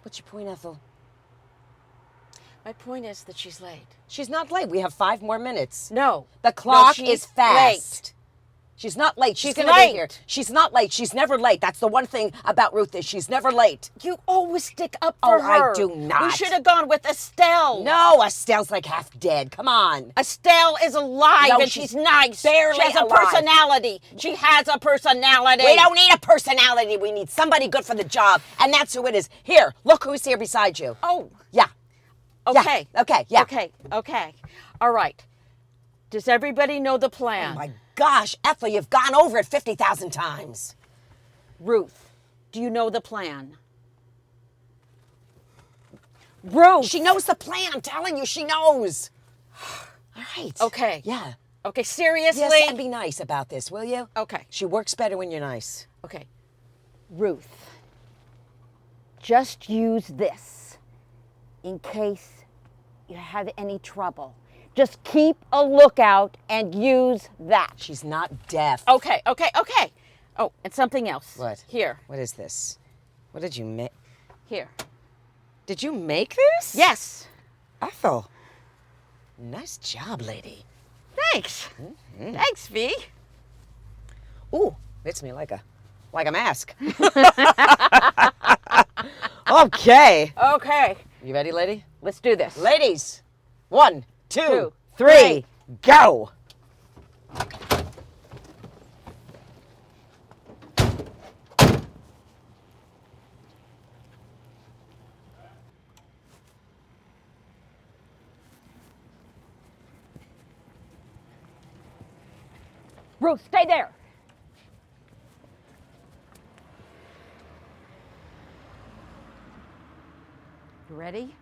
What's your point, Ethel? My point is that she's late. She's not late. We have 5 more minutes. No. The clock she's is fast. Late. She's not late. She's She's gonna late. be here. She's not late. She's never late. That's the one thing about Ruth is she's never late. You always stick up for her. I do not. We should have gone with Estelle. No, Estelle's like half dead. Come on. Estelle is alive No, and she's nice. barely She has a alive. personality. She has a personality. We don't need a personality. We need somebody good for the job, and that's who it is. Here, look who's here beside you. Oh. Yeah. Okay. Yeah. Okay. Yeah. Okay. All right. Does everybody know the plan? Oh my gosh, Ethel, you've gone over it 50,000 times. Ruth, do you know the plan? Ruth! She knows the plan. I'm telling you, she knows. All right. Okay. Yeah. Okay, seriously? Yes, and be nice about this, will you? Okay. She works better when you're nice. Okay. Ruth, just use this in case you have any trouble. Just keep a lookout and use that. She's not deaf. Okay. Oh, and something else. What? Here. What is this? What did you make? Here. Did you make this? Yes. Ethel. Nice job, lady. Thanks. Thanks, V. Ooh, fits me like a mask. Okay. Okay. You ready, lady? Let's do this. Ladies, 1, 2, Two, 3, three. go. Ruth, stay there. You ready?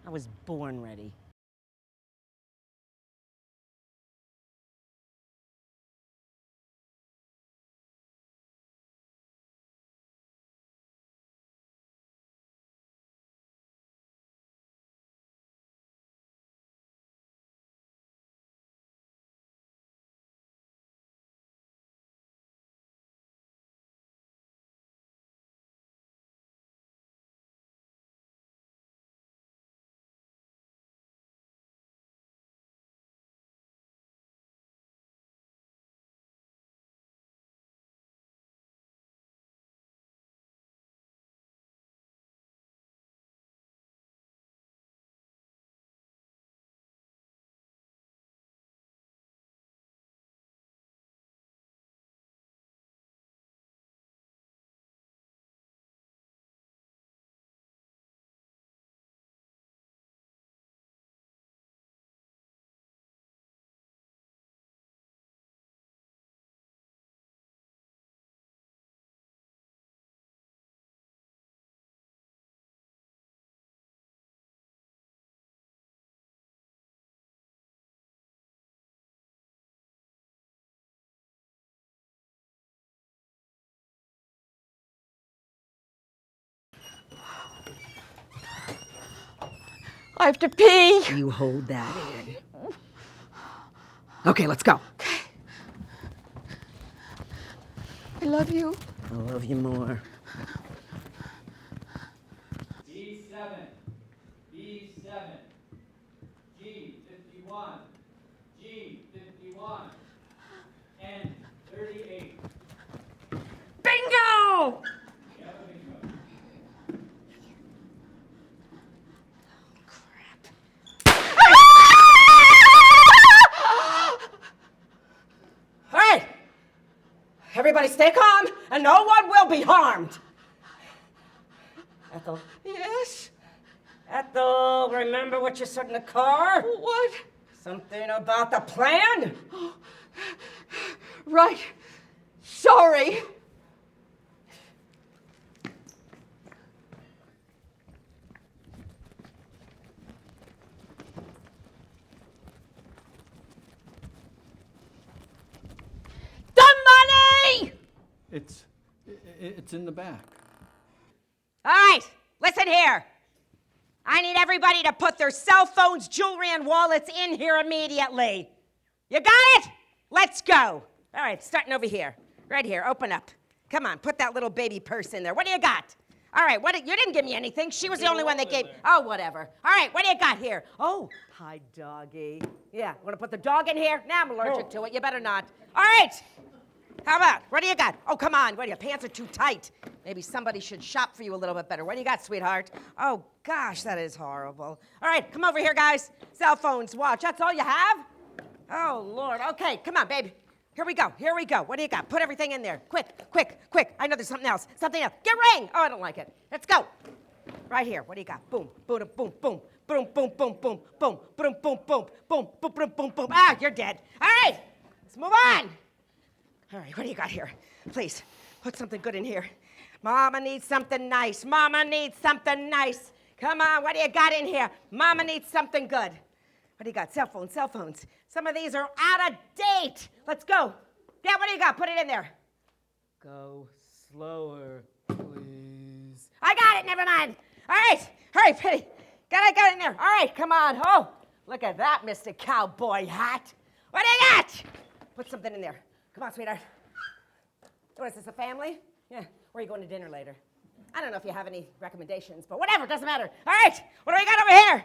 I was born ready. I have to pee. You hold that in. Okay, let's go. I love you. I love you more. B7, B7, G51, G51, and 38. Bingo! Yeah, bingo. All right. Everybody stay calm, and no one will be harmed. Ethel. Yes? Ethel, remember what you said in the car? What? Something about the plan? Right. Sorry. The money! It's in the back. All right, listen here. I need everybody to put their cell phones, jewelry, and wallets in here immediately. You got it? Let's go. All right, starting over here. Right here, open up. Come on, put that little baby purse in there. What do you got? All right, you didn't give me anything. She was the only one that gave. Oh, whatever. All right, what do you got here? Oh, hi, doggy. Yeah, want to put the dog in here? Now I'm allergic to it. You better not. All right. How about? What do you got? Oh, come on. What, your pants are too tight. Maybe somebody should shop for you a little bit better. What do you got, sweetheart? Oh, gosh, that is horrible. All right, come over here, guys. Cell phones, watch. That's all you have? Oh, Lord. Okay, come on, baby. Here we go. Here we go. What do you got? Put everything in there. Quick, quick, quick. I know there's something else. Something else. Get ring. Oh, I don't like it. Let's go. Right here. What do you got? Boom, boom, boom, boom. Boom, boom, boom, boom, boom, boom, boom, boom, boom, boom, boom, boom, boom. Ah, you're dead. All right, let's move on. All right, what do you got here? Please, put something good in here. Mama needs something nice. Mama needs something nice. Come on, what do you got in here? Mama needs something good. What do you got? Cell phones, cell phones. Some of these are out of date. Let's go. Yeah, what do you got? Put it in there. Go slower, please. I got it, never mind. All right, hurry, Pitty. Got it in there. All right, come on. Oh, look at that, Mr. Cowboy Hat. What do you got? Put something in there. Come on, sweetheart. What is this, a family? Yeah, where are you going to dinner later? I don't know if you have any recommendations, but whatever, doesn't matter. All right, what do we got over here?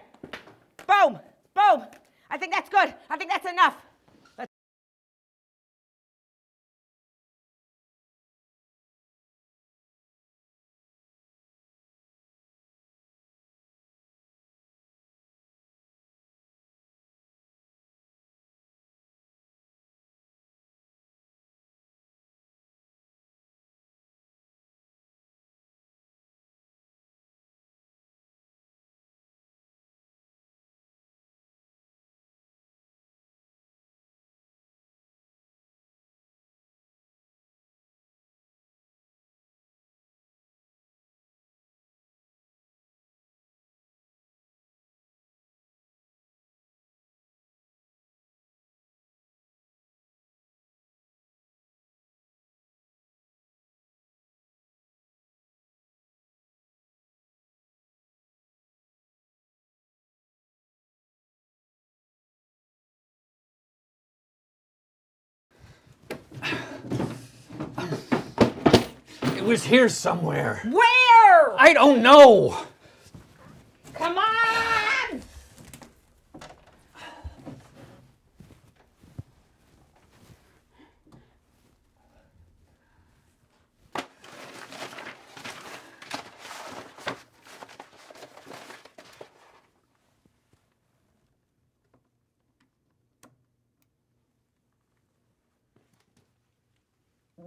Boom, boom. I think that's good. I think that's enough. It was here somewhere. Where? I don't know. Come on!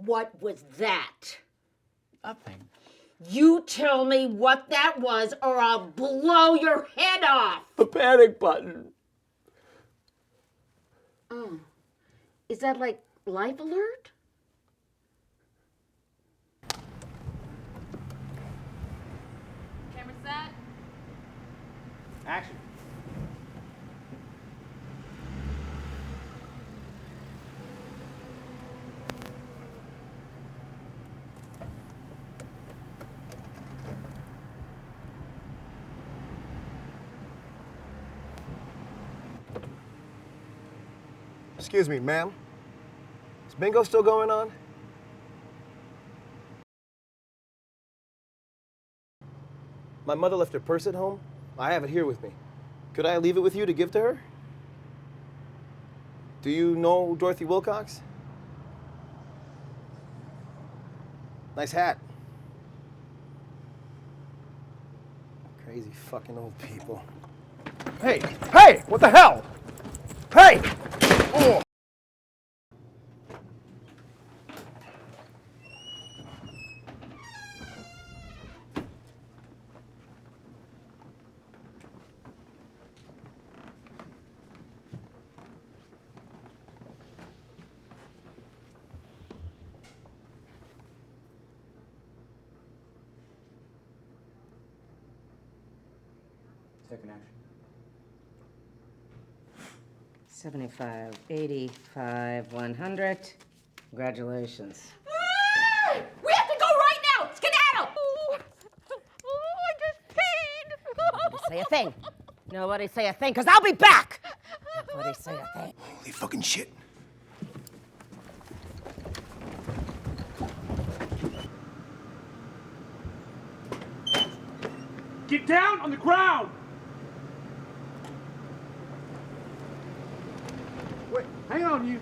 What was that? Nothing. You tell me what that was or I'll blow your head off. The panic button. Oh. Is that like life alert? Camera set. Action. Excuse me, ma'am. Is bingo still going on? My mother left her purse at home. I have it here with me. Could I leave it with you to give to her? Do you know Dorothy Wilcox? Nice hat. Crazy fucking old people. Hey, hey, what the hell? Hey! Oh. Second action. 75, 85, 100. Congratulations. We have to go right now! Skedaddle! I just peed. Nobody say a thing. Nobody say a thing, because I'll be back. Nobody say a thing. Holy fucking shit. Get down on the ground! Wait, hang on, you.